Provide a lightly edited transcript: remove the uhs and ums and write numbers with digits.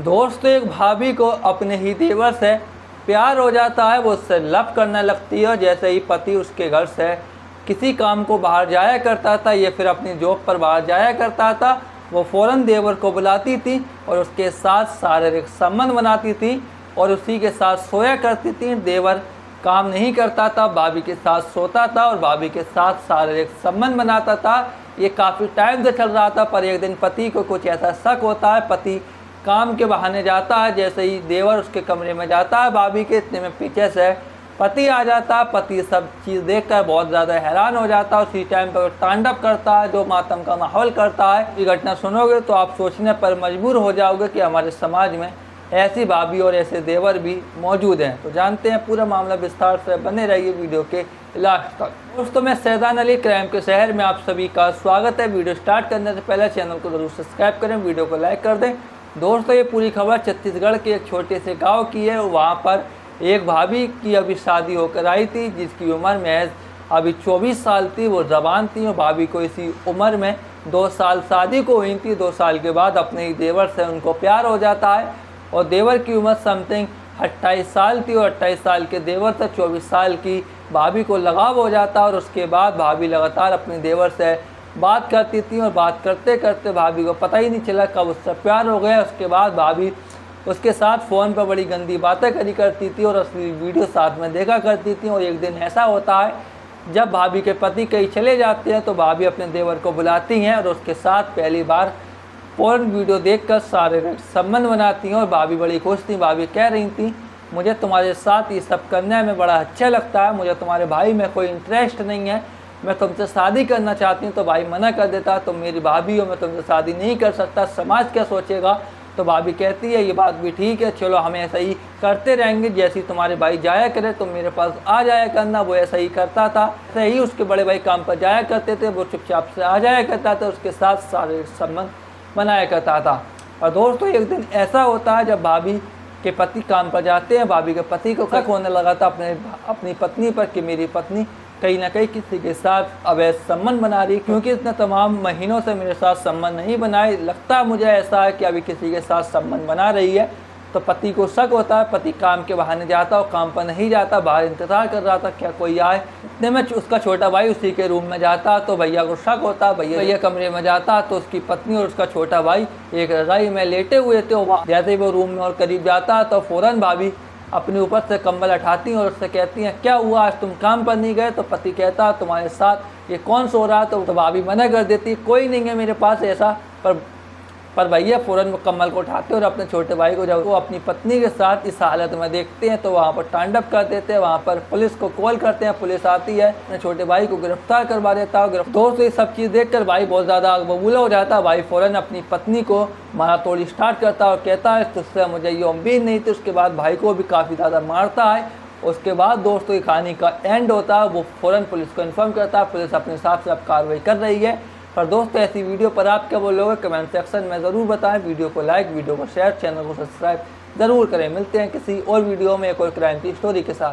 दोस्त एक भाभी को अपने ही देवर से प्यार हो जाता है, वो उससे लव करने लगती है। जैसे ही पति उसके घर से किसी काम को बाहर जाया करता था या फिर अपनी जॉब पर बाहर जाया करता था, वो फ़ौरन देवर को बुलाती थी और उसके साथ शारीरिक संबंध बनाती थी और उसी के साथ सोया करती थी। देवर काम नहीं करता था, भाभी के साथ सोता था और भाभी के साथ शारीरिक संबंध बनाता था। ये काफ़ी टाइम से चल रहा था, पर एक दिन पति को कुछ ऐसा शक होता है। पति काम के बहाने जाता है, जैसे ही देवर उसके कमरे में जाता है भाभी के, इतने में पीछे से पति आ जाता है। पति सब चीज़ देखकर बहुत ज़्यादा हैरान हो जाता है। उसी टाइम पर तांडव करता है, जो मातम का माहौल करता है। ये घटना सुनोगे तो आप सोचने पर मजबूर हो जाओगे कि हमारे समाज में ऐसी भाभी और ऐसे देवर भी मौजूद हैं। तो जानते हैं पूरा मामला विस्तार से, बने रहिए वीडियो के लास्ट तक। दोस्तों, मैं सैदान अली क्राइम के शहर में आप सभी का स्वागत है। वीडियो स्टार्ट करने से पहले चैनल को जरूर सब्सक्राइब करें, वीडियो को लाइक कर दें। दोस्तों, ये पूरी खबर छत्तीसगढ़ के एक छोटे से गाँव की है। वहाँ पर एक भाभी की अभी शादी होकर आई थी, जिसकी उम्र महज अभी 24 साल थी। वो जवान थी और भाभी को इसी उम्र में 2 साल शादी को हुई थी। 2 साल के बाद अपने ही देवर से उनको प्यार हो जाता है और देवर की उम्र समथिंग 28 साल थी और 28 साल के देवर से 24 साल की भाभी को लगाव हो जाता है। और उसके बाद भाभी लगातार अपने देवर से बात करती थी और बात करते करते भाभी को पता ही नहीं चला कब उससे प्यार हो गया। उसके बाद भाभी उसके साथ फ़ोन पर बड़ी गंदी बातें करी करती थी और असली वीडियो साथ में देखा करती थी। और एक दिन ऐसा होता है, जब भाभी के पति कहीं चले जाते हैं तो भाभी अपने देवर को बुलाती हैं और उसके साथ पहली बार पोर्न वीडियो देखकर शारीरिक संबंध बनाती हैं। और भाभी बड़ी खुश थी। भाभी कह रही थी, मुझे तुम्हारे साथ ये सब करने में बड़ा अच्छा लगता है, मुझे तुम्हारे भाई में कोई इंटरेस्ट नहीं है, मैं तुमसे शादी करना चाहती हूँ। तो भाई मना कर देता, तुम मेरी भाभी हो, मैं तुमसे शादी नहीं कर सकता, समाज क्या सोचेगा। तो भाभी कहती है, ये बात भी ठीक है, चलो हम ऐसा ही करते रहेंगे, जैसे तुम्हारे भाई जाया करे तुम मेरे पास आ जाया करना। वो ऐसा ही करता था। ऐसे ही उसके बड़े भाई काम पर जाया करते थे, वो चुपचाप से आ जाया करता था, उसके साथ शारीरिक संबंध बनाया करता था। और दोस्तों, एक दिन ऐसा होता है जब भाभी के पति काम पर जाते हैं। भाभी के पति को शक होने लगा था अपनी पत्नी पर कि मेरी पत्नी कहीं ना कहीं किसी के साथ अवैध संबंध बना रही, क्योंकि इतने तमाम महीनों से मेरे साथ संबंध नहीं बनाए, लगता है मुझे ऐसा है कि अभी किसी के साथ संबंध बना रही है। तो पति को शक होता है। पति काम के बहाने जाता और काम पर नहीं जाता, बाहर इंतज़ार कर रहा था क्या कोई आए। इतने में उसका छोटा भाई उसी के रूम में जाता तो भैया को शक होता। भैया कमरे में जाता तो उसकी पत्नी और उसका छोटा भाई एक रज़ाई में लेटे हुए थे। जैसे ही वो रूम में और करीब जाता तो फ़ौरन भाभी अपने ऊपर से कंबल उठाती हैं और उससे कहती हैं, क्या हुआ, आज तुम काम पर नहीं गए। तो पति कहता, तुम्हारे साथ ये कौन सो रहा। तो भाभी मना कर देती, कोई नहीं है मेरे पास ऐसा। पर भैया फ़ौरन वो कम्बल को उठाते और अपने छोटे भाई को जब वो अपनी पत्नी के साथ इस हालत में देखते हैं तो वहाँ पर तांडव कर देते हैं। वहाँ पर पुलिस को कॉल करते हैं, पुलिस आती है, अपने छोटे भाई को गिरफ्तार करवा देता है। दोस्तों, ये सब चीज़ देखकर भाई बहुत ज़्यादा आग बबूला हो जाता है। भाई फ़ौरन अपनी पत्नी को मारा तोड़ी स्टार्ट करता है और कहता है, तुझसे मुझे ये उम्मीद नहीं थी। उसके बाद भाई को भी काफ़ी ज़्यादा मारता है। उसके बाद दोस्तों, ये कहानी का एंड होता है। वो फ़ौरन पुलिस को इन्फॉर्म करता है, पुलिस अपने हिसाब से अब कार्रवाई कर रही है। पर दोस्तों, ऐसी वीडियो पर आप क्या बोलोगे कमेंट सेक्शन में ज़रूर बताएं। वीडियो को लाइक, वीडियो को शेयर, चैनल को सब्सक्राइब ज़रूर करें। मिलते हैं किसी और वीडियो में एक और क्राइम की स्टोरी के साथ।